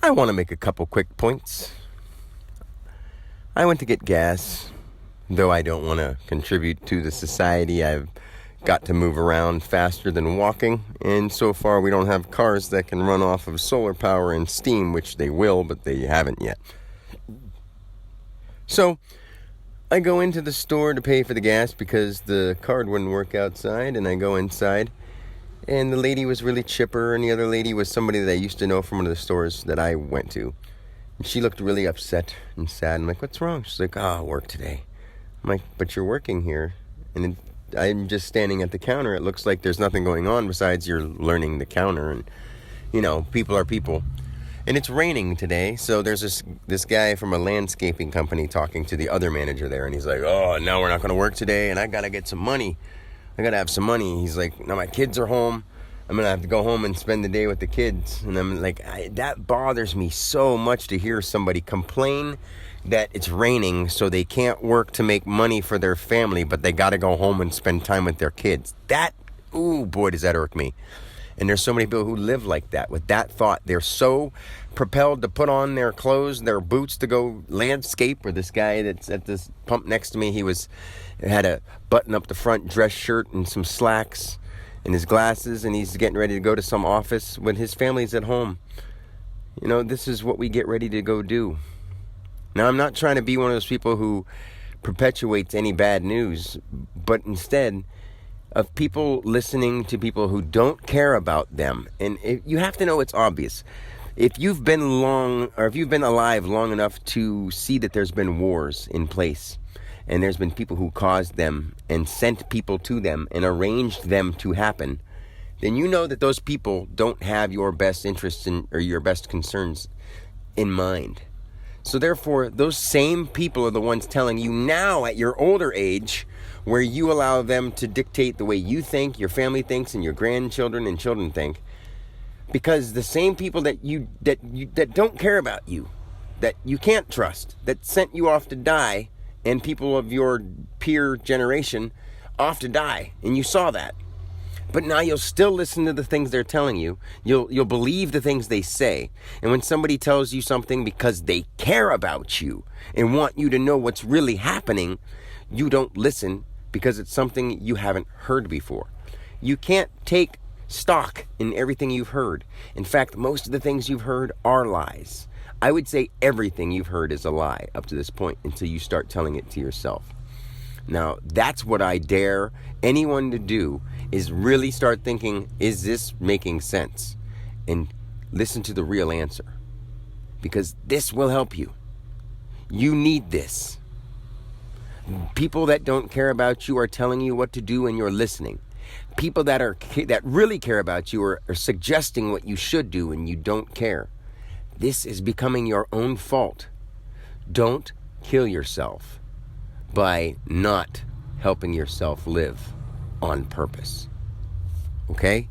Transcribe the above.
I want to make a couple quick points. I went to get gas, though I don't want to contribute to the society. I've got to move around faster than walking, and so far we don't have cars that can run off of solar power and steam, which they will, but they haven't yet. So I go into the store to pay for the gas because the card wouldn't work outside, and I go inside. And the lady was really chipper, and the other lady was somebody that I used to know from one of the stores that I went to. And she looked really upset and sad. I'm like, what's wrong? She's like, work today. I'm like, but you're working here. And I'm just standing at the counter. It looks like there's nothing going on besides you're learning the counter. And, people are people. And it's raining today, so there's this guy from a landscaping company talking to the other manager there. And he's like, now we're not going to work today, and I got to get some money. I gotta have some money. He's like, now my kids are home. I'm gonna have to go home and spend the day with the kids. And I'm like, that bothers me so much to hear somebody complain that it's raining so they can't work to make money for their family, but they gotta go home and spend time with their kids. Boy, does that irk me. And there's so many people who live like that, with that thought. They're so propelled to put on their clothes, their boots to go landscape. Or this guy that's at this pump next to me, he had a button up the front dress shirt and some slacks and his glasses, and he's getting ready to go to some office when his family's at home. This is what we get ready to go do. Now, I'm not trying to be one of those people who perpetuates any bad news, but instead of people listening to people who don't care about them. And you have to know it's obvious. If you've been alive long enough to see that there's been wars in place, and there's been people who caused them and sent people to them and arranged them to happen, then you know that those people don't have your best interests or your best concerns in mind. So therefore, those same people are the ones telling you now at your older age, where you allow them to dictate the way you think, your family thinks, and your grandchildren and children think. Because the same people that don't care about you, that you can't trust, that sent you off to die, and people of your peer generation off to die, and you saw that. But now you'll still listen to the things they're telling you. You'll believe the things they say. And when somebody tells you something because they care about you and want you to know what's really happening, you don't listen because it's something you haven't heard before. You can't take stock in everything you've heard. In fact, most of the things you've heard are lies. I would say everything you've heard is a lie up to this point until you start telling it to yourself. Now, that's what I dare anyone to do, is really start thinking, is this making sense? And listen to the real answer. Because this will help you. You need this. People that don't care about you are telling you what to do and you're listening. People that really care about you are suggesting what you should do and you don't care. This is becoming your own fault. Don't kill yourself by not helping yourself live on purpose. Okay?